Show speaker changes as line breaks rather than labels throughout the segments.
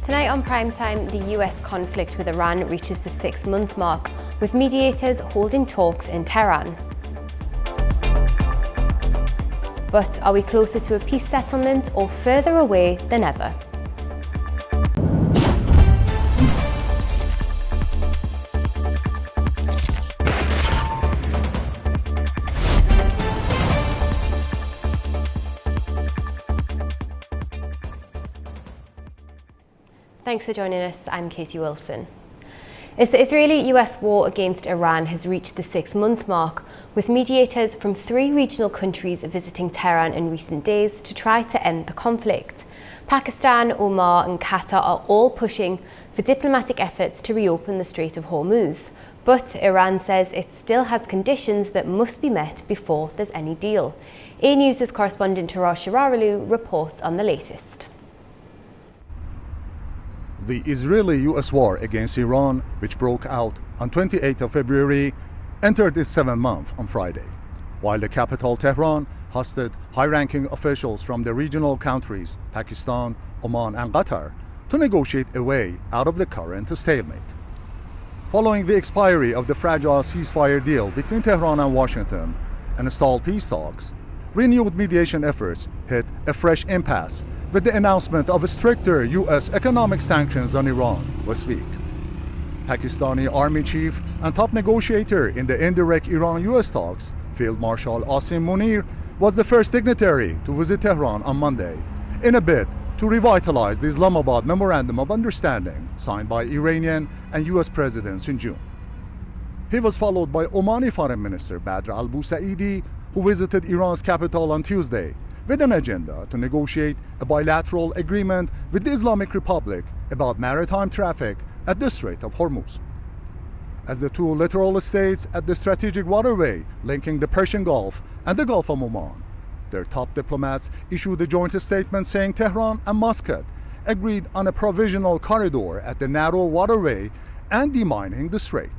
Tonight on Primetime, the US conflict with Iran reaches the 6-month mark, with mediators holding talks in Tehran. But are we closer to a peace settlement or further away than ever? Thanks for joining us. I'm Katie Wilson. As the Israeli-US war against Iran has reached the 6-month mark, with mediators from 3 regional countries visiting Tehran in recent days to try to end the conflict. Pakistan, Oman and Qatar are all pushing for diplomatic efforts to reopen the Strait of Hormuz. But Iran says it still has conditions that must be met before there's any deal. A News' correspondent Tehran Shirarulu reports on the latest.
The Israeli-US war against Iran, which broke out on 28th of February, entered its 7th month on Friday, while the capital Tehran hosted high-ranking officials from the regional countries, Pakistan, Oman and Qatar, to negotiate a way out of the current stalemate. Following the expiry of the fragile ceasefire deal between Tehran and Washington and stalled peace talks, renewed mediation efforts hit a fresh impasse with the announcement of stricter U.S. economic sanctions on Iran last week. Pakistani Army Chief and top negotiator in the indirect Iran-U.S. talks, Field Marshal Asim Munir, was the first dignitary to visit Tehran on Monday in a bid to revitalize the Islamabad Memorandum of Understanding signed by Iranian and U.S. presidents in June. He was followed by Omani Foreign Minister Badr al-Busaidi, who visited Iran's capital on Tuesday with an agenda to negotiate a bilateral agreement with the Islamic Republic about maritime traffic at the Strait of Hormuz. As the 2 littoral states at the strategic waterway linking the Persian Gulf and the Gulf of Oman, their top diplomats issued a joint statement saying Tehran and Muscat agreed on a provisional corridor at the narrow waterway and demining the strait.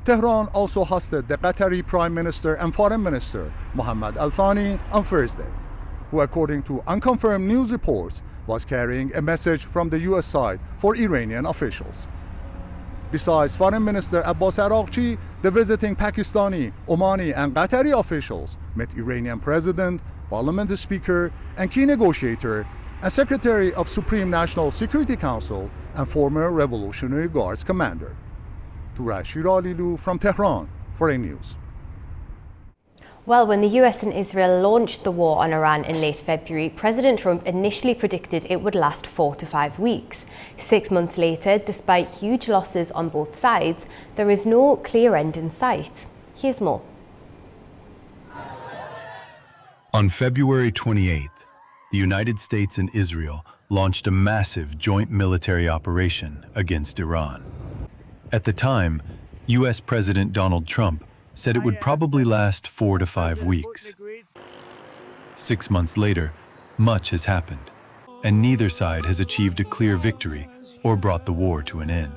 Tehran also hosted the Qatari Prime Minister and Foreign Minister Mohammed Al Thani on Thursday, who, according to unconfirmed news reports, was carrying a message from the U.S. side for Iranian officials. Besides Foreign Minister Abbas Araghchi, the visiting Pakistani, Omani and Qatari officials met Iranian President, Parliament Speaker and key negotiator and Secretary of Supreme National Security Council and former Revolutionary Guards commander. Tehran Shirarulu from Tehran for A News.
Well, when the US and Israel launched the war on Iran in late February, President Trump initially predicted it would last 4 to 5 weeks. 6 months later, despite huge losses on both sides, there is no clear end in sight. Here's more.
On February 28th, the United States and Israel launched a massive joint military operation against Iran. At the time, US President Donald Trump said it would probably last 4 to 5 weeks. 6 months later, much has happened, and neither side has achieved a clear victory or brought the war to an end.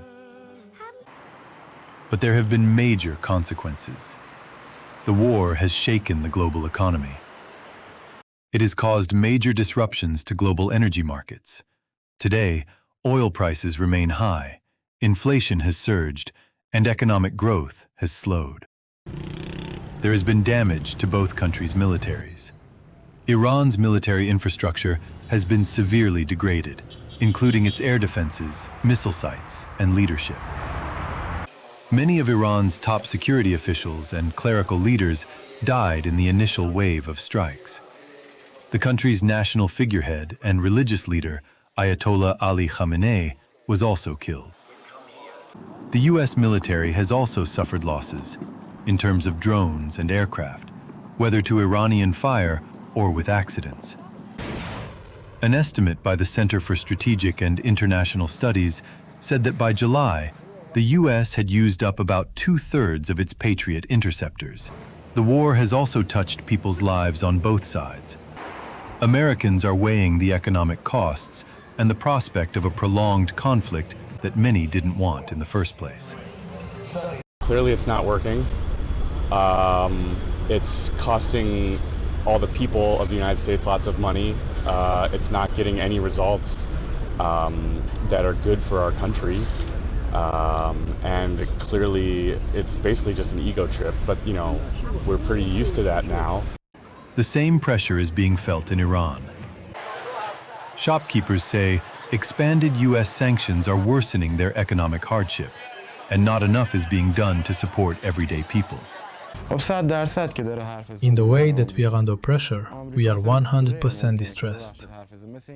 But there have been major consequences. The war has shaken the global economy. It has caused major disruptions to global energy markets. Today, oil prices remain high, inflation has surged, and economic growth has slowed. There has been damage to both countries' militaries. Iran's military infrastructure has been severely degraded, including its air defenses, missile sites, and leadership. Many of Iran's top security officials and clerical leaders died in the initial wave of strikes. The country's national figurehead and religious leader, Ayatollah Ali Khamenei, was also killed. The US military has also suffered losses in terms of drones and aircraft, whether to Iranian fire or with accidents. An estimate by the Center for Strategic and International Studies said that by July, the US had used up about 2/3 of its Patriot interceptors. The war has also touched people's lives on both sides. Americans are weighing the economic costs and the prospect of a prolonged conflict that many didn't want in the first place.
Clearly it's not working. It's costing all the people of the United States lots of money. It's not getting any results. that are good for our country. And clearly, it's basically just an ego trip. But we're pretty used to that now.
The same pressure is being felt in Iran. Shopkeepers say expanded U.S. sanctions are worsening their economic hardship, and not enough is being done to support everyday people.
In the way that we are under pressure, we are 100% distressed.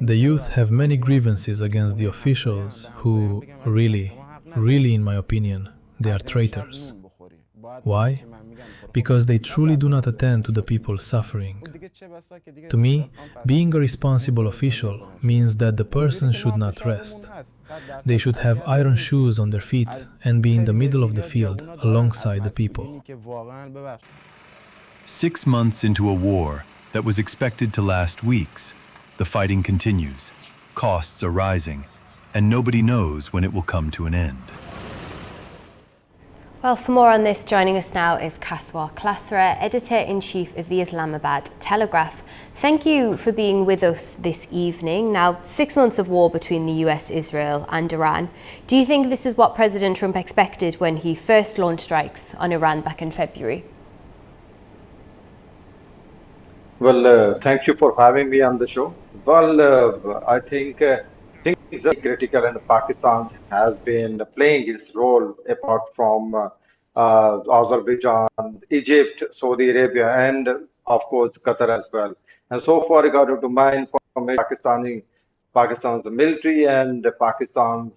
The youth have many grievances against the officials who, really, in my opinion, they are traitors. Why? Because they truly do not attend to the people suffering. To me, being a responsible official means that the person should not rest. They should have iron shoes on their feet and be in the middle of the field alongside the people.
6 months into a war that was expected to last weeks, the fighting continues, costs are rising, and nobody knows when it will come to an end.
Well, for more on this, joining us now is Kaswar Klasra, Editor-in-Chief of the Islamabad Telegraph. Thank you for being with us this evening. Now, 6 months of war between the US, Israel and Iran. Do you think this is what President Trump expected when he first launched strikes on Iran back in February?
Well, thank you for having me on the show. Well, I think things are critical, and Pakistan has been playing its role apart from Azerbaijan, Egypt, Saudi Arabia, and of course Qatar as well. And so far, regarding to my information, Pakistan's military and Pakistan's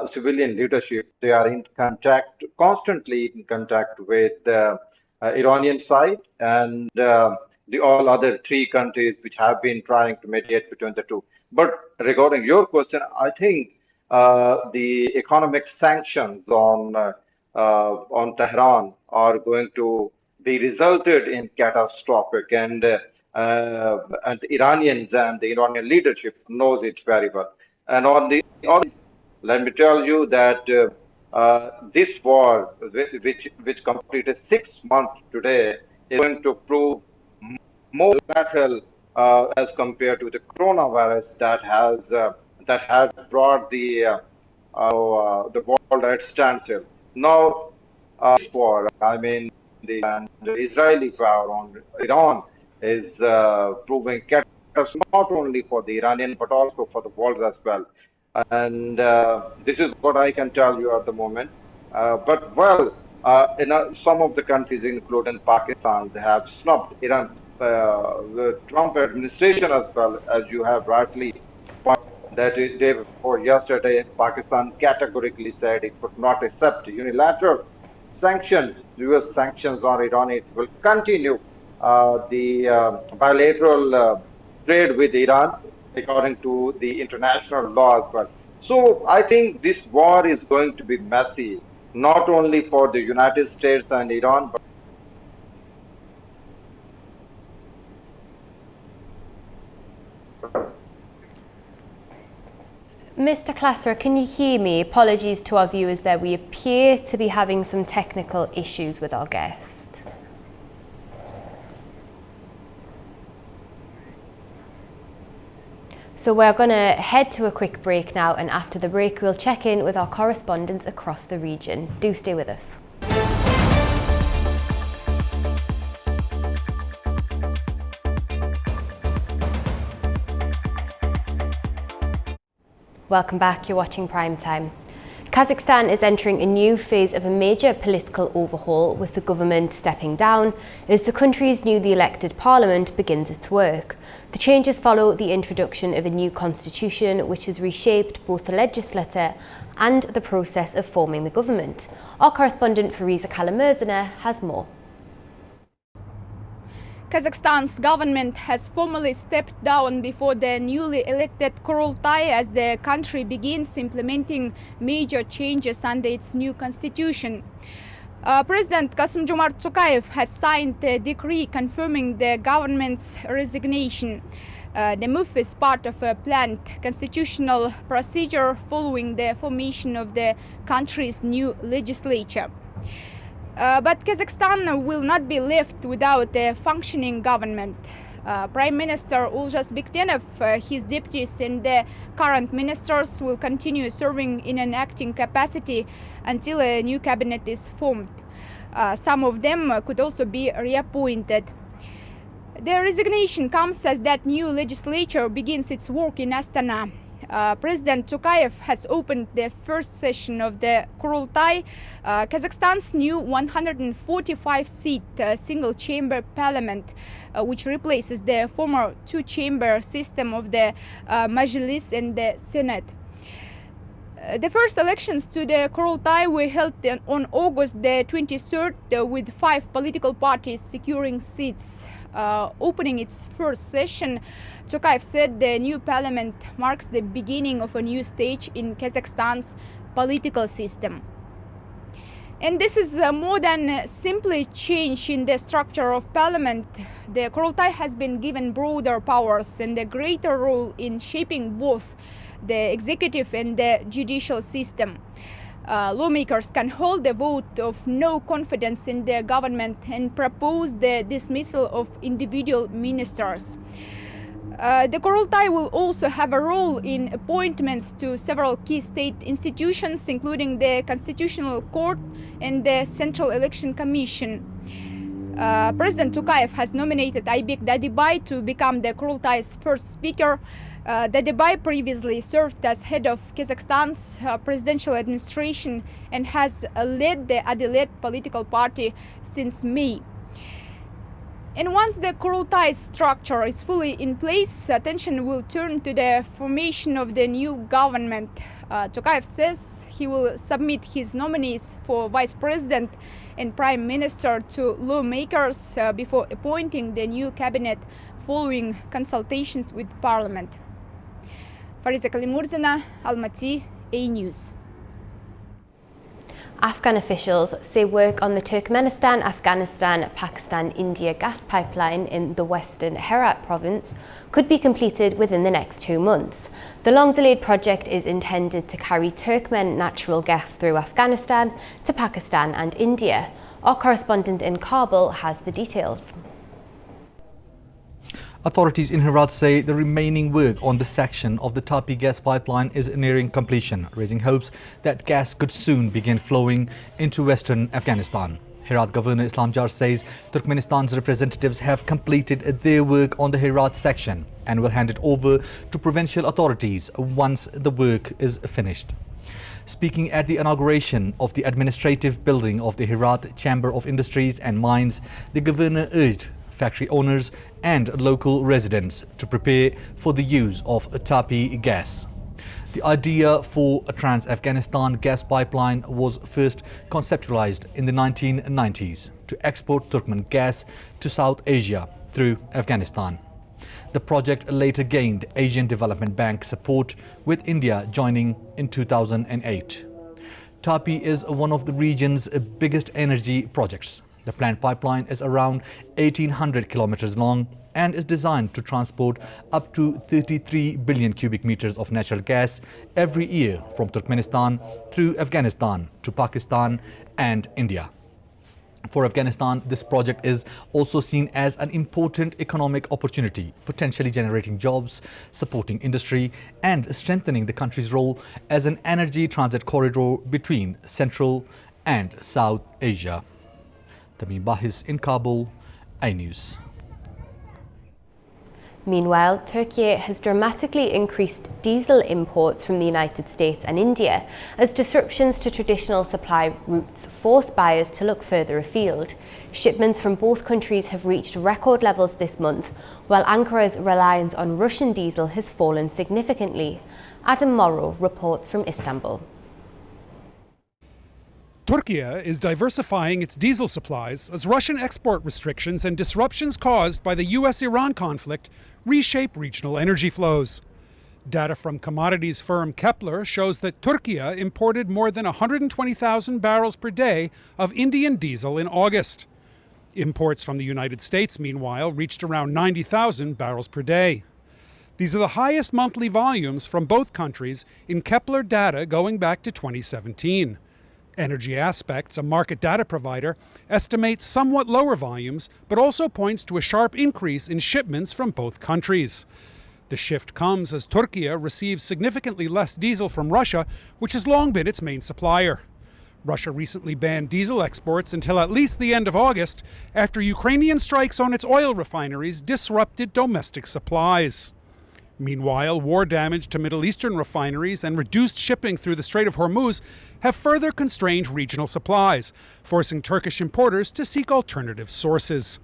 civilian leadership, they are in contact, constantly in contact with the Iranian side and the all other three countries which have been trying to mediate between the two. But regarding your question, I think the economic sanctions on Tehran are going to be resulted in catastrophic, and Iranians and the Iranian leadership knows it very well. And on the other, let me tell you that this war, which completed 6 months today, is going to prove more lateral as compared to the coronavirus that had brought the world at standstill. Now, this war, I mean, the Israeli war on Iran is proving catastrophic not only for the Iranian but also for the world as well. And this is what I can tell you at the moment. But well, some of the countries, including Pakistan, they have snubbed Iran. The Trump administration as well, as you have rightly pointed that day before yesterday, Pakistan categorically said it would not accept unilateral sanctions, U.S. sanctions on Iran. It will continue the bilateral trade with Iran according to the international law as well. So I think this war is going to be messy, not only for the United States and Iran, but
Mr. Klasra, can you hear me? Apologies to our viewers there. We appear to be having some technical issues with our guest. So we're going to head to a quick break now, and after the break we'll check in with our correspondents across the region. Do stay with us. Welcome back, you're watching Primetime. Kazakhstan is entering a new phase of a major political overhaul, with the government stepping down as the country's newly elected parliament begins its work. The changes follow the introduction of a new constitution, which has reshaped both the legislature and the process of forming the government. Our correspondent Fariza Kalamurzana has more.
Kazakhstan's government has formally stepped down before the newly elected Kurultai as the country begins implementing major changes under its new constitution. President Kassym-Jomart Tokayev has signed a decree confirming the government's resignation. The move is part of a planned constitutional procedure following the formation of the country's new legislature. But Kazakhstan will not be left without a functioning government. Prime Minister Uljas Biktenov, his deputies and the current ministers will continue serving in an acting capacity until a new cabinet is formed. Some of them could also be reappointed. The resignation comes as that new legislature begins its work in Astana. President Tokayev has opened the first session of the Kurultai, Kazakhstan's new 145-seat single-chamber parliament, which replaces the former two-chamber system of the Majlis and the Senate. The first elections to the Kurultai were held on August the 23rd, with 5 political parties securing seats. Opening its first session, Tokayev said the new parliament marks the beginning of a new stage in Kazakhstan's political system. And this is more than simply change in the structure of parliament. The Kurultai has been given broader powers and a greater role in shaping both the executive and the judicial system. Lawmakers can hold a vote of no confidence in their government and propose the dismissal of individual ministers. The Kurultai will also have a role in appointments to several key state institutions, including the Constitutional Court and the Central Election Commission. President Tokayev has nominated Aybek Dadibay to become the Kurultai's first speaker. Dadibay previously served as head of Kazakhstan's presidential administration and has led the Adilet political party since May. And once the Kurultai structure is fully in place, attention will turn to the formation of the new government. Tokayev says he will submit his nominees for vice president and prime minister to lawmakers before appointing the new cabinet following consultations with parliament. Fariza Kalimurzina, Almaty, A News.
Afghan officials say work on the Turkmenistan-Afghanistan-Pakistan-India gas pipeline in the western Herat province could be completed within the next 2 months. The long-delayed project is intended to carry Turkmen natural gas through Afghanistan to Pakistan and India. Our correspondent in Kabul has the details.
Authorities in Herat say the remaining work on the section of the Tapi gas pipeline is nearing completion, raising hopes that gas could soon begin flowing into western Afghanistan. Herat Governor Islamjar says Turkmenistan's representatives have completed their work on the Herat section and will hand it over to provincial authorities once the work is finished. Speaking at the inauguration of the administrative building of the Herat Chamber of Industries and Mines, the governor urged factory owners and local residents to prepare for the use of Tapi gas. The idea for a trans-Afghanistan gas pipeline was first conceptualized in the 1990s to export Turkmen gas to South Asia through Afghanistan. The project later gained Asian Development Bank support, with India joining in 2008. Tapi is one of the region's biggest energy projects. The planned pipeline is around 1,800 kilometers long and is designed to transport up to 33 billion cubic meters of natural gas every year from Turkmenistan through Afghanistan to Pakistan and India. For Afghanistan, this project is also seen as an important economic opportunity, potentially generating jobs, supporting industry, and strengthening the country's role as an energy transit corridor between Central and South Asia. Tamim Bahis in Kabul, iNews.
Meanwhile, Turkey has dramatically increased diesel imports from the United States and India as disruptions to traditional supply routes force buyers to look further afield. Shipments from both countries have reached record levels this month, while Ankara's reliance on Russian diesel has fallen significantly. Adam Morrow reports from Istanbul.
Turkey is diversifying its diesel supplies as Russian export restrictions and disruptions caused by the US-Iran conflict reshape regional energy flows. Data from commodities firm Kepler shows that Turkey imported more than 120,000 barrels per day of Indian diesel in August. Imports from the United States, meanwhile, reached around 90,000 barrels per day. These are the highest monthly volumes from both countries in Kepler data going back to 2017. Energy Aspects, a market data provider, estimates somewhat lower volumes, but also points to a sharp increase in shipments from both countries. The shift comes as Turkey receives significantly less diesel from Russia, which has long been its main supplier. Russia recently banned diesel exports until at least the end of August, after Ukrainian strikes on its oil refineries disrupted domestic supplies. Meanwhile, war damage to Middle Eastern refineries and reduced shipping through the Strait of Hormuz have further constrained regional supplies, forcing Turkish importers to seek alternative sources.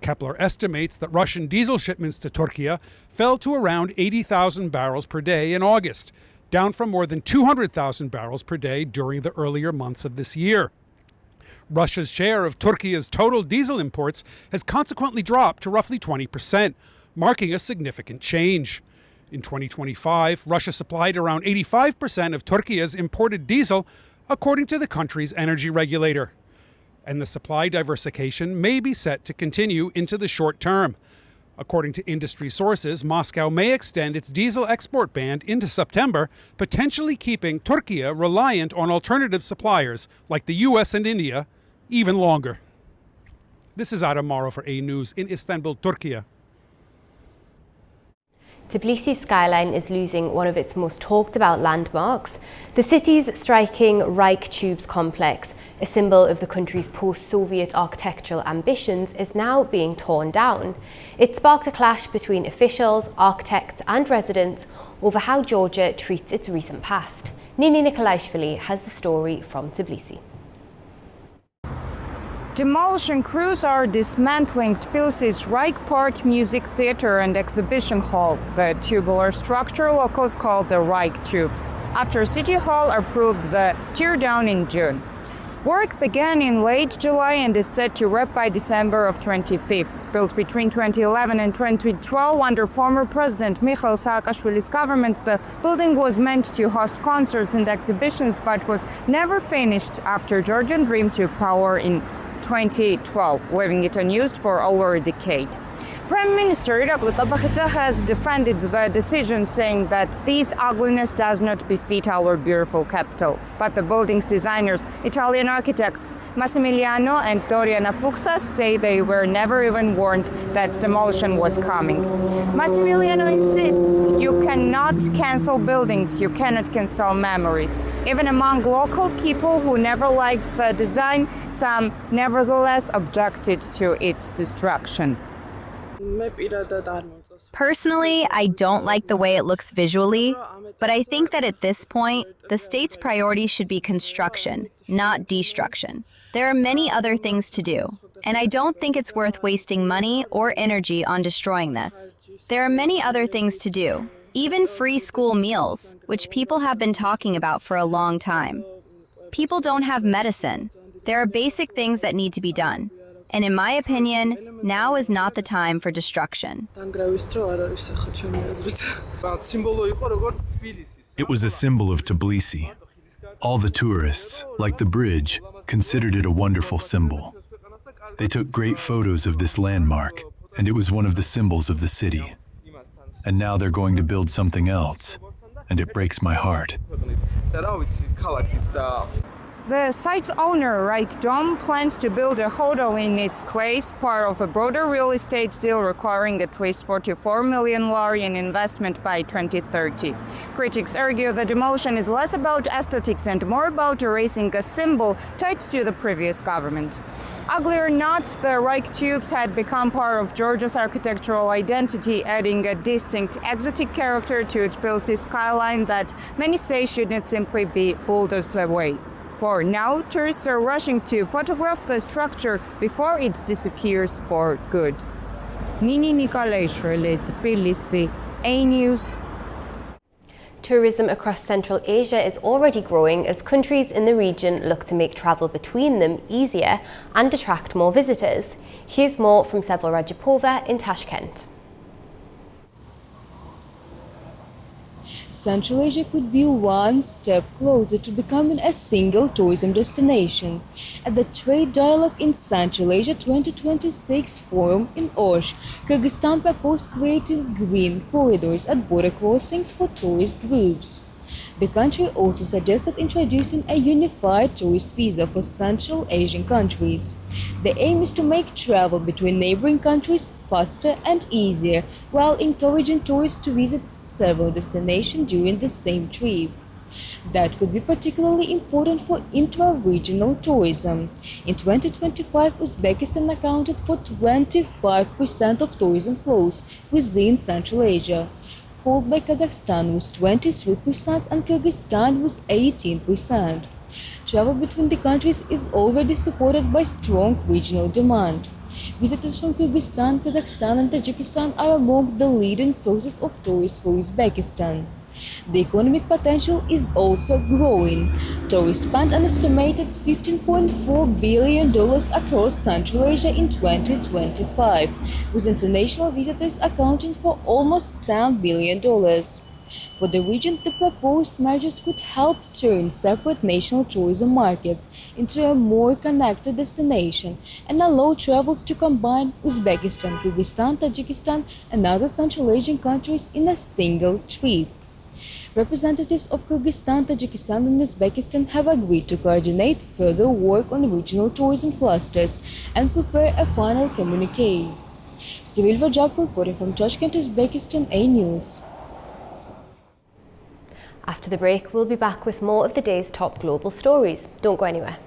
Kepler estimates that Russian diesel shipments to Turkey fell to around 80,000 barrels per day in August, down from more than 200,000 barrels per day during the earlier months of this year. Russia's share of Turkey's total diesel imports has consequently dropped to roughly 20%, marking a significant change. In 2025, Russia supplied around 85% of Turkey's imported diesel, according to the country's energy regulator. And the supply diversification may be set to continue into the short term. According to industry sources, Moscow may extend its diesel export ban into September, potentially keeping Turkey reliant on alternative suppliers like the US and India even longer. This is Adam Morrow for A News in Istanbul, Turkey.
Tbilisi skyline is losing one of its most talked about landmarks. The city's striking Reich Tubes complex, a symbol of the country's post-Soviet architectural ambitions, is now being torn down. It sparked a clash between officials, architects and residents over how Georgia treats its recent past. Nini Nikolaishvili has the story from Tbilisi.
Demolition crews are dismantling Tbilisi's Reich Park Music Theatre and Exhibition Hall, the tubular structure locals call the Reich Tubes, after City Hall approved the teardown in June. Work began in late July and is set to wrap by December of 2025. Built between 2011 and 2012 under former President Mikhail Saakashvili's government, the building was meant to host concerts and exhibitions but was never finished after Georgian Dream took power in 2012, leaving it unused for over a decade. Prime Minister Irakli Tabakhatze has defended the decision, saying that this ugliness does not befit our beautiful capital. But the building's designers, Italian architects Massimiliano and Doriana Fuxas, say they were never even warned that demolition was coming. Massimiliano insists you cannot cancel buildings, you cannot cancel memories. Even among local people who never liked the design, some nevertheless objected to its destruction.
Personally, I don't like the way it looks visually, but I think that at this point, the state's priority should be construction, not destruction. There are many other things to do, and I don't think it's worth wasting money or energy on destroying this. There are many other things to do, even free school meals, which people have been talking about for a long time. People don't have medicine. There are basic things that need to be done. And in my opinion, now is not the time for destruction.
It was a symbol of Tbilisi. All the tourists, like the bridge, considered it a wonderful symbol. They took great photos of this landmark, and it was one of the symbols of the city. And now they're going to build something else, and it breaks my heart.
The site's owner, Reich Dom, plans to build a hotel in its place, part of a broader real estate deal requiring at least 44 million lari in investment by 2030. Critics argue the demolition is less about aesthetics and more about erasing a symbol tied to the previous government. Ugly or not, the Reich Tubes had become part of Georgia's architectural identity, adding a distinct exotic character to Tbilisi's skyline that many say should not simply be bulldozed away. For now, tourists are rushing to photograph the structure before it disappears for good. Nini Nikolaishvili, Tbilisi, A News.
Tourism across Central Asia is already growing as countries in the region look to make travel between them easier and attract more visitors. Here's more from Sevil Rajapova in Tashkent.
Central Asia could be one step closer to becoming a single tourism destination. At the Trade Dialogue in Central Asia 2026 forum in Osh, Kyrgyzstan proposed creating green corridors at border crossings for tourist groups. The country also suggested introducing a unified tourist visa for Central Asian countries. The aim is to make travel between neighboring countries faster and easier, while encouraging tourists to visit several destinations during the same trip. That could be particularly important for intra-regional tourism. In 2025, Uzbekistan accounted for 25% of tourism flows within Central Asia, followed by Kazakhstan with 23% and Kyrgyzstan with 18%. Travel between the countries is already supported by strong regional demand. Visitors from Kyrgyzstan, Kazakhstan and Tajikistan are among the leading sources of tourists for Uzbekistan. The economic potential is also growing. Tourists spent an estimated $15.4 billion across Central Asia in 2025, with international visitors accounting for almost $10 billion. For the region, the proposed measures could help turn separate national tourism markets into a more connected destination and allow travelers to combine Uzbekistan, Kyrgyzstan, Tajikistan and other Central Asian countries in a single trip. Representatives of Kyrgyzstan, Tajikistan and Uzbekistan have agreed to coordinate further work on regional tourism clusters and prepare a final communique. Cyril Vajab reporting from Tashkent, Uzbekistan, A News.
After the break, we'll be back with more of the day's top global stories. Don't go anywhere.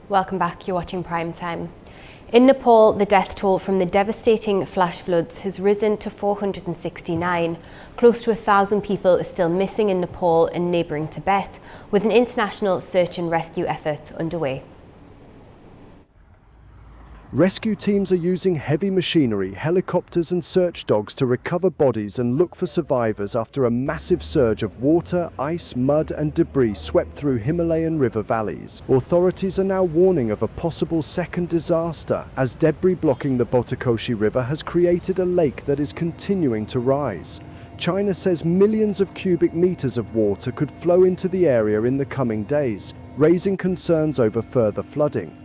Welcome back, you're watching Primetime. In Nepal, the death toll from the devastating flash floods has risen to 469. Close to 1,000 people are still missing in Nepal and neighbouring Tibet, with an international search and rescue effort underway.
Rescue teams are using heavy machinery, helicopters and search dogs to recover bodies and look for survivors after a massive surge of water, ice, mud and debris swept through Himalayan river valleys. Authorities are now warning of a possible second disaster, as debris blocking the Botakoshi River has created a lake that is continuing to rise. China says millions of cubic meters of water could flow into the area in the coming days, raising concerns over further flooding.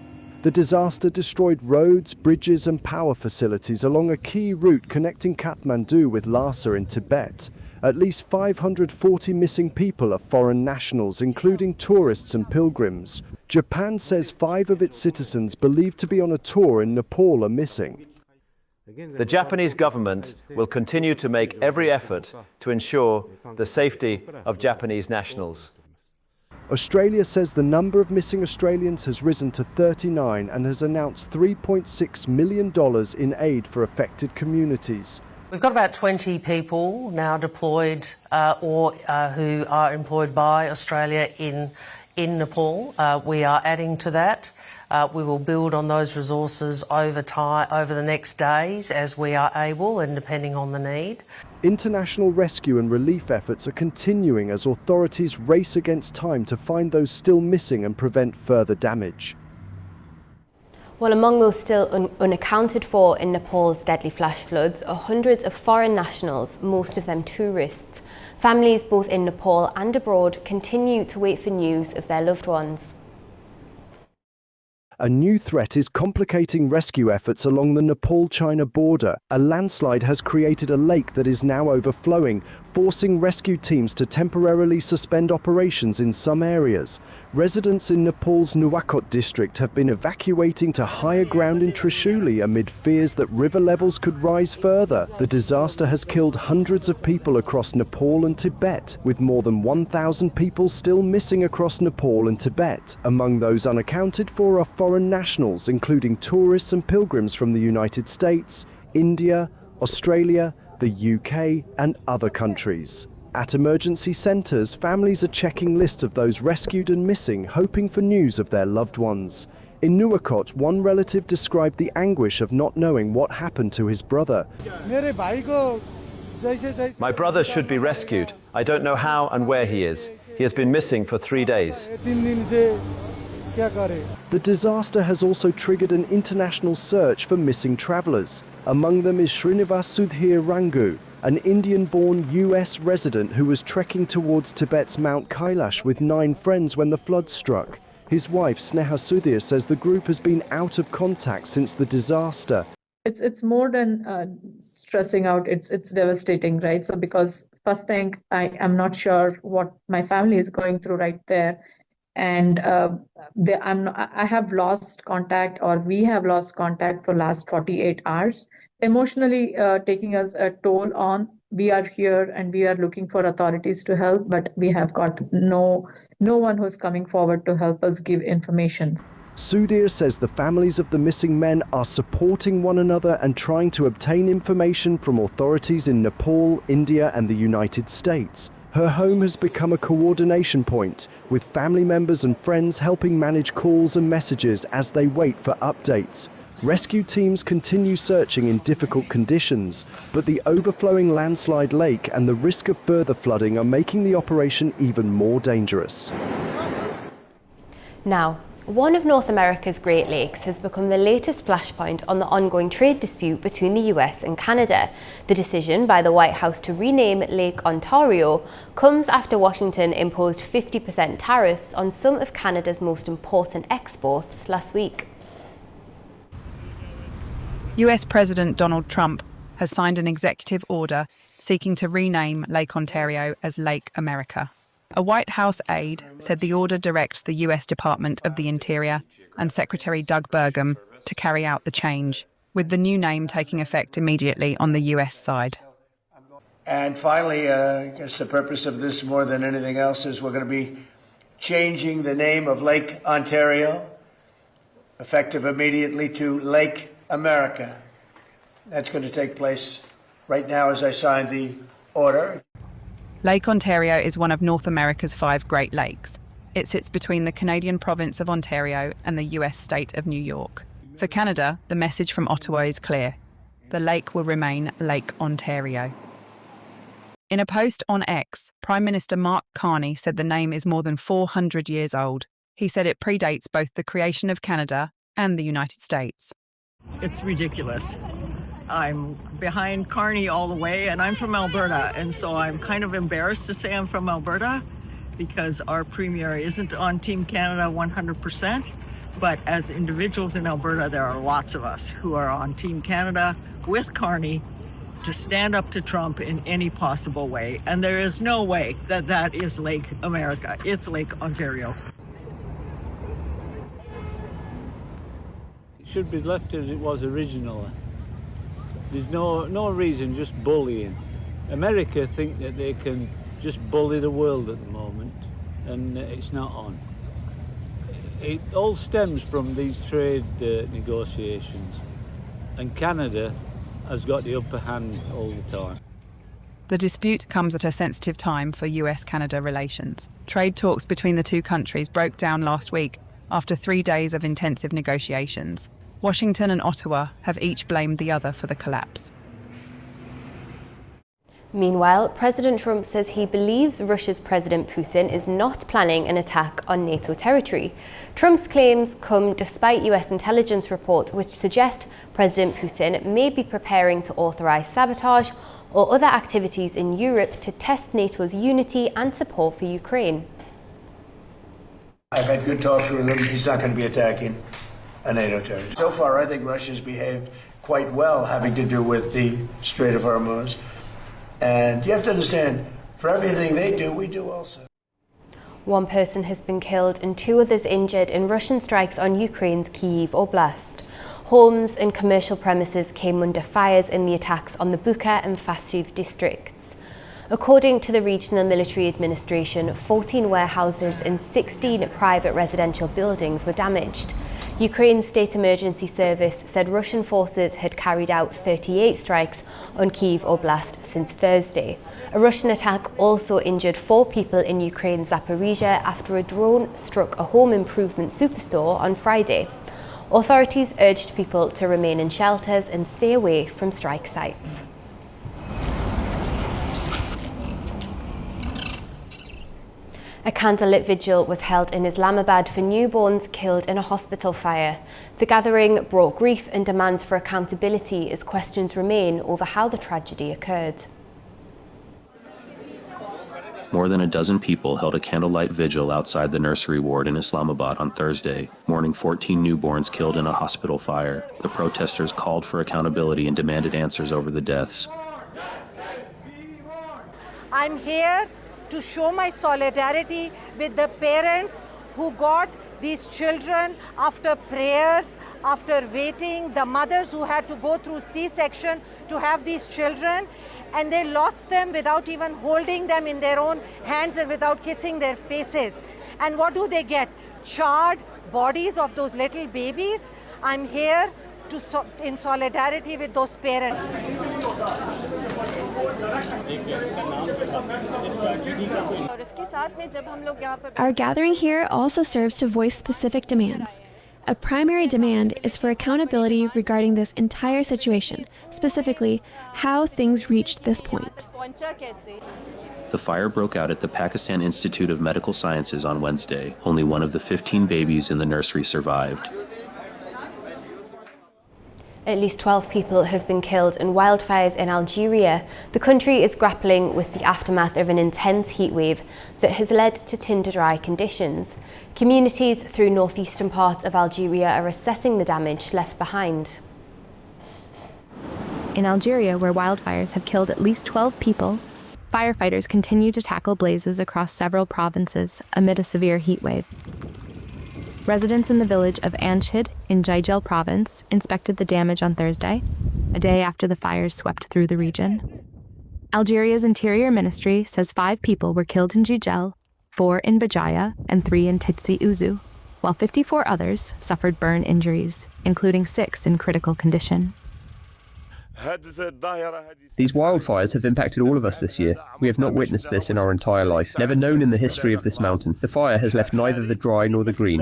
The disaster destroyed roads, bridges and power facilities along a key route connecting Kathmandu with Lhasa in Tibet. At least 540 missing people are foreign nationals, including tourists and pilgrims. Japan says 5 of its citizens believed to be on a tour in Nepal are missing.
The Japanese government will continue to make every effort to ensure the safety of Japanese nationals.
Australia says the number of missing Australians has risen to 39 and has announced $3.6 million in aid for affected communities.
We've got about 20 people now deployed or who are employed by Australia in Nepal. We are adding to that. We will build on those resources over the next days as we are able and depending on the need.
International rescue and relief efforts are continuing as authorities race against time to find those still missing and prevent further damage.
Well, among those still unaccounted for in Nepal's deadly flash floods are hundreds of foreign nationals, most of them tourists. Families both in Nepal and abroad continue to wait for news of their loved ones.
A new threat is complicating rescue efforts along the Nepal-China border. A landslide has created a lake that is now overflowing, forcing rescue teams to temporarily suspend operations in some areas. Residents in Nepal's Nuwakot district have been evacuating to higher ground in Trishuli amid fears that river levels could rise further. The disaster has killed hundreds of people across Nepal and Tibet, with more than 1,000 people still missing across Nepal and Tibet. Among those unaccounted for are foreign nationals, including tourists and pilgrims from the United States, India, Australia, the UK and other countries. At emergency centres, families are checking lists of those rescued and missing, hoping for news of their loved ones. In Nuwakot, one relative described the anguish of not knowing what happened to his brother.
My brother should be rescued. I don't know how and where he is. He has been missing for 3 days.
The disaster has also triggered an international search for missing travellers. Among them is Srinivas Sudhir Rangu, an Indian-born US resident who was trekking towards Tibet's Mount Kailash with 9 friends when the flood struck. His wife, Sneha Sudhir, says the group has been out of contact since the disaster.
It's more than stressing out. It's devastating, right? So because first thing, I am not sure what my family is going through right there, and I have lost contact, or we have lost contact for last 48 hours, emotionally taking us a toll on. We are here and we are looking for authorities to help, but we have got no one who's coming forward to help us give information.
Sudhir says the families of the missing men are supporting one another and trying to obtain information from authorities in Nepal, India and the United States. Her home has become a coordination point, with family members and friends helping manage calls and messages as they wait for updates. Rescue teams continue searching in difficult conditions, but the overflowing landslide lake and the risk of further flooding are making the operation even more dangerous.
Now, one of North America's Great Lakes has become the latest flashpoint on the ongoing trade dispute between the US and Canada. The decision by the White House to rename Lake Ontario comes after Washington imposed 50% tariffs on some of Canada's most important exports last week.
US President Donald Trump has signed an executive order seeking to rename Lake Ontario as Lake America. A White House aide said the order directs the US Department of the Interior and Secretary Doug Burgum to carry out the change, with the new name taking effect immediately on the US side.
And finally, I guess the purpose of this more than anything else is we're going to be changing the name of Lake Ontario, effective immediately, to Lake America. That's going to take place right now as I sign the order.
Lake Ontario is one of North America's 5 Great Lakes. It sits between the Canadian province of Ontario and the US state of New York. For Canada, the message from Ottawa is clear. The lake will remain Lake Ontario. In a post on X, Prime Minister Mark Carney said the name is more than 400 years old. He said it predates both the creation of Canada and the United States.
It's ridiculous. I'm behind Carney all the way, and I'm from Alberta, and so I'm kind of embarrassed to say I'm from Alberta because our premier isn't on Team Canada 100%, but as individuals in Alberta, there are lots of us who are on Team Canada with Carney to stand up to Trump in any possible way, and there is no way that that is Lake America. It's Lake Ontario.
It should be left as it was originally. There's no reason just bullying. America think that they can just bully the world at the moment, and it's not on. It all stems from these trade negotiations, and Canada has got the upper hand all the time.
The dispute comes at a sensitive time for US-Canada relations. Trade talks between the two countries broke down last week after 3 days of intensive negotiations. Washington and Ottawa have each blamed the other for the collapse.
Meanwhile, President Trump says he believes Russia's President Putin is not planning an attack on NATO territory. Trump's claims come despite US intelligence reports which suggest President Putin may be preparing to authorize sabotage or other activities in Europe to test NATO's unity and support for Ukraine.
I've had good talks with him. He's not going to be attacking a NATO territory. So far, I think Russia's behaved quite well, having to do with the Strait of Hormuz. And you have to understand, for everything they do, we do also.
One person has been killed and 2 others injured in Russian strikes on Ukraine's Kyiv Oblast. Homes and commercial premises came under fires in the attacks on the Bucha and Fastiv districts. According to the Regional Military Administration, 14 warehouses and 16 private residential buildings were damaged. Ukraine's State Emergency Service said Russian forces had carried out 38 strikes on Kyiv Oblast since Thursday. A Russian attack also injured 4 people in Ukraine's Zaporizhia after a drone struck a home improvement superstore on Friday. Authorities urged people to remain in shelters and stay away from strike sites. A candlelit vigil was held in Islamabad for newborns killed in a hospital fire. The gathering brought grief and demands for accountability as questions remain over how the tragedy occurred.
More than a dozen people held a candlelight vigil outside the nursery ward in Islamabad on Thursday, mourning 14 newborns killed in a hospital fire. The protesters called for accountability and demanded answers over the deaths.
I'm here to show my solidarity with the parents who got these children after prayers, after waiting, the mothers who had to go through C-section to have these children, and they lost them without even holding them in their own hands and without kissing their faces. And what do they get? Charred bodies of those little babies. I'm here in solidarity with those parents.
Our gathering here also serves to voice specific demands. A primary demand is for accountability regarding this entire situation, specifically how things reached this point.
The fire broke out at the Pakistan Institute of Medical Sciences on Wednesday. Only one of the 15 babies in the nursery survived.
At least 12 people have been killed in wildfires in Algeria. The country is grappling with the aftermath of an intense heat wave that has led to tinder-dry conditions. Communities through northeastern parts of Algeria are assessing the damage left behind.
In Algeria, where wildfires have killed at least 12 people, firefighters continue to tackle blazes across several provinces amid a severe heat wave. Residents in the village of Anchid in Jijel province inspected the damage on Thursday, a day after the fires swept through the region. Algeria's Interior Ministry says 5 people were killed in Jijel, 4 in Bajaya, and 3 in Titsi Ouzou, while 54 others suffered burn injuries, including 6 in critical condition.
These wildfires have impacted all of us this year. We have not witnessed this in our entire life, never known in the history of this mountain. The fire has left neither the dry nor the green.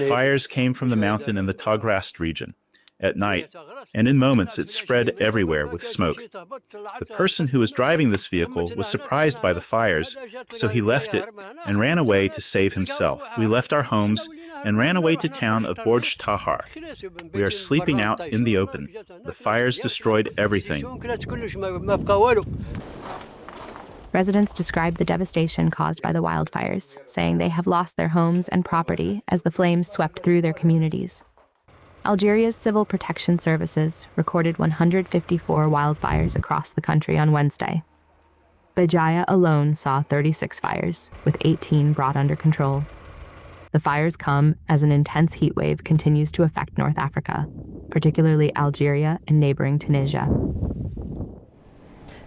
Fires came from the mountain in the Tagrast region at night, and in moments it spread everywhere with smoke. The person who was driving this vehicle was surprised by the fires, so he left it and ran away to save himself. We left our homes and ran away to town of Borj Tahar. We are sleeping out in the open. The fires destroyed everything.
Residents described the devastation caused by the wildfires, saying they have lost their homes and property as the flames swept through their communities. Algeria's Civil Protection Services recorded 154 wildfires across the country on Wednesday. Bajaya alone saw 36 fires, with 18 brought under control. The fires come as an intense heat wave continues to affect North Africa, particularly Algeria and neighboring Tunisia.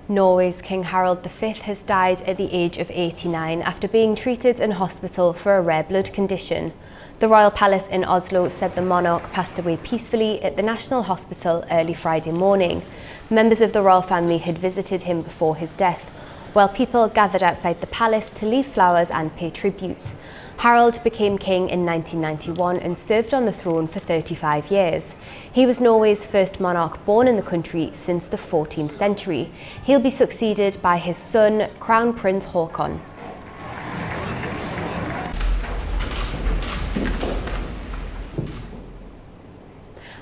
Norway's King Harald V has died at the age of 89 after being treated in hospital for a rare blood condition. The Royal Palace in Oslo said the monarch passed away peacefully at the National Hospital early Friday morning. Members of the royal family had visited him before his death, while people gathered outside the palace to leave flowers and pay tribute. Harald became king in 1991 and served on the throne for 35 years. He was Norway's first monarch born in the country since the 14th century. He'll be succeeded by his son, Crown Prince Haakon.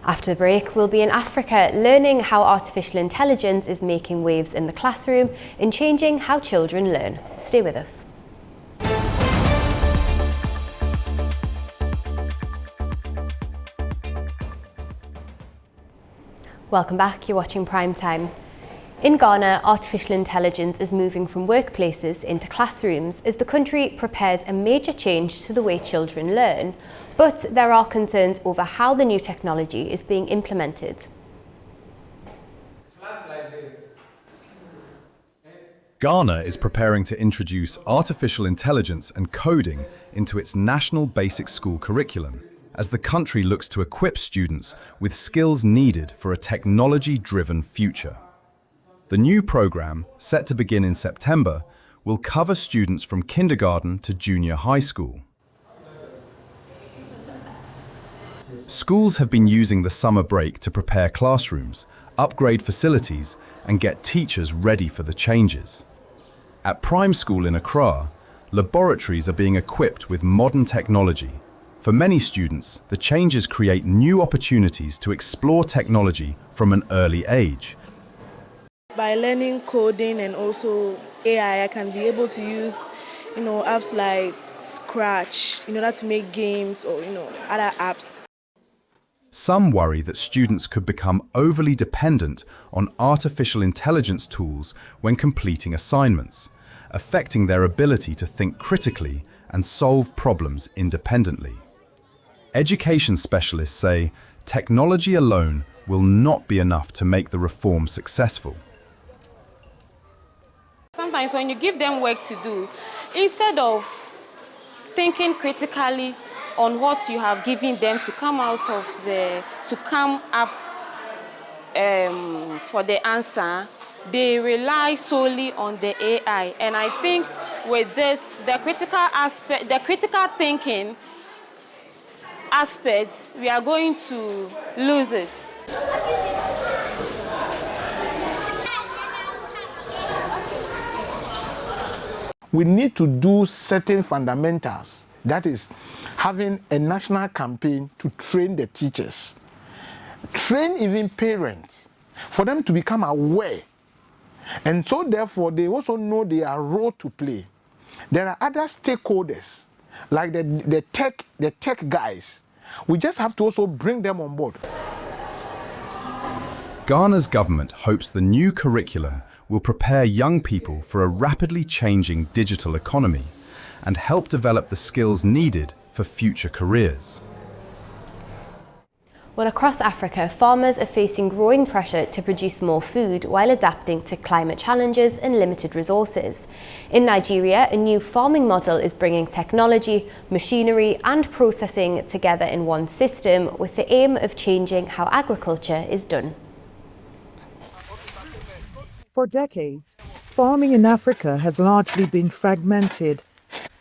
After the break, we'll be in Africa learning how artificial intelligence is making waves in the classroom and changing how children learn. Stay with us. Welcome back, you're watching Primetime. In Ghana, artificial intelligence is moving from workplaces into classrooms as the country prepares a major change to the way children learn. But there are concerns over how the new technology is being implemented.
Ghana is preparing to introduce artificial intelligence and coding into its national basic school curriculum, as the country looks to equip students with skills needed for a technology-driven future. The new program, set to begin in September, will cover students from kindergarten to junior high school. Schools have been using the summer break to prepare classrooms, upgrade facilities, and get teachers ready for the changes. At Prime School in Accra, laboratories are being equipped with modern technology. For many students, the changes create new opportunities to explore technology from an early age.
by learning coding and also AI, I can be able to use, apps like Scratch in order to make games or, other apps.
Some worry that students could become overly dependent on artificial intelligence tools when completing assignments, affecting their ability to think critically and solve problems independently. Education specialists say technology alone will not be enough to make the reform successful.
Sometimes when you give them work to do, instead of thinking critically on what you have given them to come up for the answer, they rely solely on the AI. And I think with this, the critical thinking aspects, we are going to lose it.
We need to do certain fundamentals. That is, having a national campaign to train the teachers, train even parents, for them to become aware. And so therefore, they also know their role to play. There are other stakeholders, like the tech guys. We just have to also bring them on board.
Ghana's government hopes the new curriculum will prepare young people for a rapidly changing digital economy and help develop the skills needed for future careers.
Well, across Africa, farmers are facing growing pressure to produce more food while adapting to climate challenges and limited resources. In Nigeria, a new farming model is bringing technology, machinery and processing together in one system with the aim of changing how agriculture is done.
For decades, farming in Africa has largely been fragmented,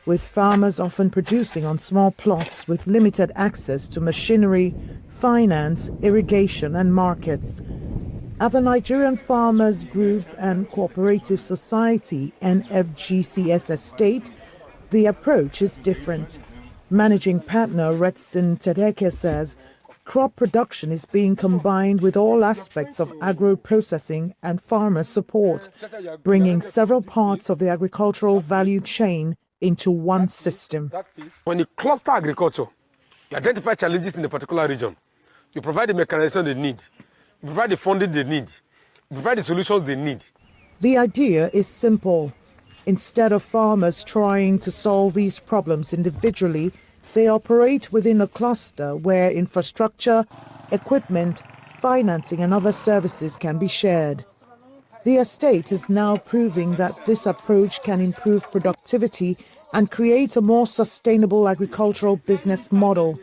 with farmers often producing on small plots with limited access to machinery, finance, irrigation and markets. At the Nigerian Farmers Group and Cooperative Society (NFGCS) estate, the approach is different. Managing partner Retsin Tedeke says crop production is being combined with all aspects of agro-processing and farmer support, bringing several parts of the agricultural value chain into one system.
When you cluster agriculture, you identify challenges in a particular region. You provide the mechanization they need. You provide the funding they need. You provide the solutions they need.
The idea is simple. Instead of farmers trying to solve these problems individually, they operate within a cluster where infrastructure, equipment, financing and other services can be shared. The estate is now proving that this approach can improve productivity and create a more sustainable agricultural business model.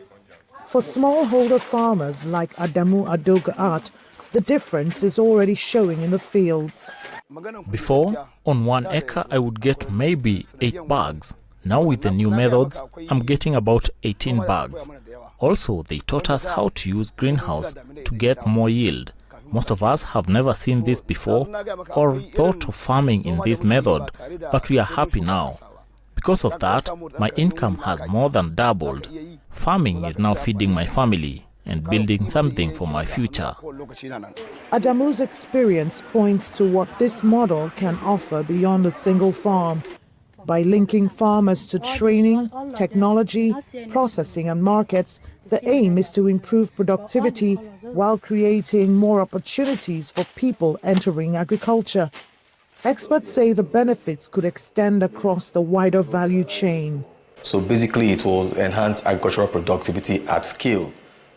For smallholder farmers like Adamu Adogaat, the difference is already showing in the fields.
Before, on 1 acre, I would get maybe 8 bags. Now with the new methods, I'm getting about 18 bags. Also, they taught us how to use greenhouse to get more yield. Most of us have never seen this before or thought of farming in this method, but we are happy now. Because of that, my income has more than doubled. Farming is now feeding my family and building something for my future.
Adamu's experience points to what this model can offer beyond a single farm. By linking farmers to training, technology, processing and markets, the aim is to improve productivity while creating more opportunities for people entering agriculture. Experts say the benefits could extend across the wider value chain.
So basically it will enhance agricultural productivity at scale,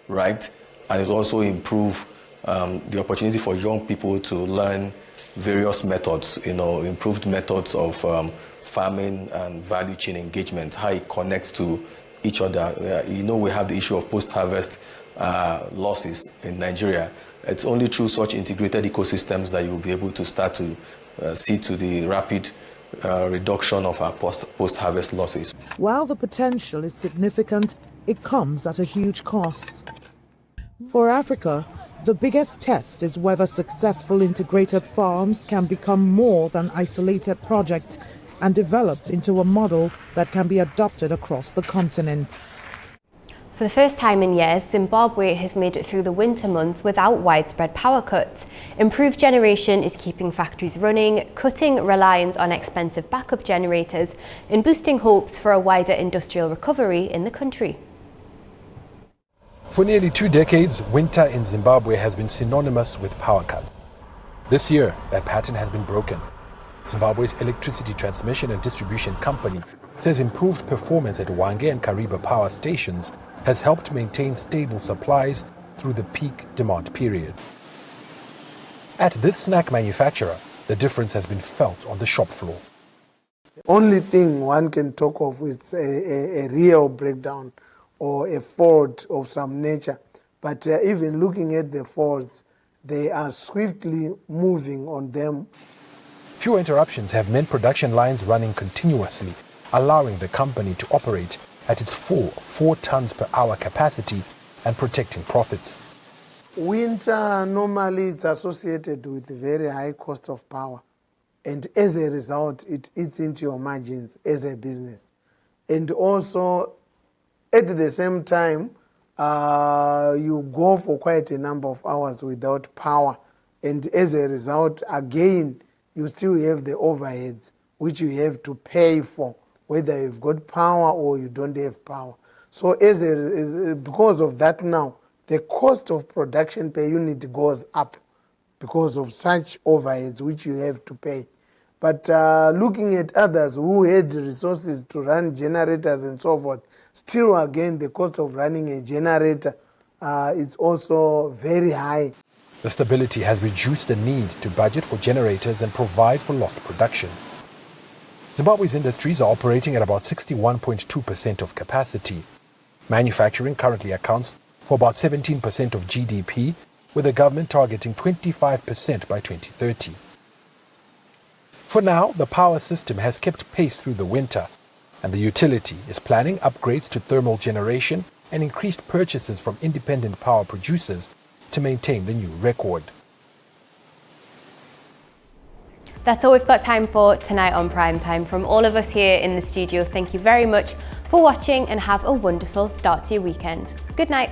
right? And it will also improve the opportunity for young people to learn various methods, improved methods of farming and value chain engagement, how it connects to each other. We have the issue of post-harvest losses in Nigeria. It's only through such integrated ecosystems that you will be able to start to see to the rapid reduction of our post-harvest losses.
While the potential is significant, it comes at a huge cost. For Africa, the biggest test is whether successful integrated farms can become more than isolated projects and develop into a model that can be adopted across the continent.
For the first time in years, Zimbabwe has made it through the winter months without widespread power cuts. Improved generation is keeping factories running, cutting reliance on expensive backup generators, and boosting hopes for a wider industrial recovery in the country.
For nearly 2 decades, winter in Zimbabwe has been synonymous with power cuts. This year, that pattern has been broken. Zimbabwe's electricity transmission and distribution company says improved performance at Hwange and Kariba power stations has helped maintain stable supplies through the peak demand period. At this snack manufacturer, the difference has been felt on the shop floor.
The only thing one can talk of is a real breakdown or a fault of some nature. But even looking at the faults, they are swiftly moving on them.
Fewer interruptions have meant production lines running continuously, allowing the company to operate at its full 4 tons per hour capacity and protecting profits.
Winter normally is associated with very high cost of power. And as a result, it eats into your margins as a business. And also, at the same time, you go for quite a number of hours without power. And as a result, again, you still have the overheads, which you have to pay for, whether you've got power or you don't have power. So because of that now, the cost of production per unit goes up because of such overheads which you have to pay. But looking at others who had resources to run generators and so forth, still again the cost of running a generator is also very high.
The stability has reduced the need to budget for generators and provide for lost production. Zimbabwe's industries are operating at about 61.2% of capacity. Manufacturing currently accounts for about 17% of GDP, with the government targeting 25% by 2030. For now, the power system has kept pace through the winter, and the utility is planning upgrades to thermal generation and increased purchases from independent power producers to maintain the new record.
That's all we've got time for tonight on Primetime. From all of us here in the studio, thank you very much for watching and have a wonderful start to your weekend. Good night.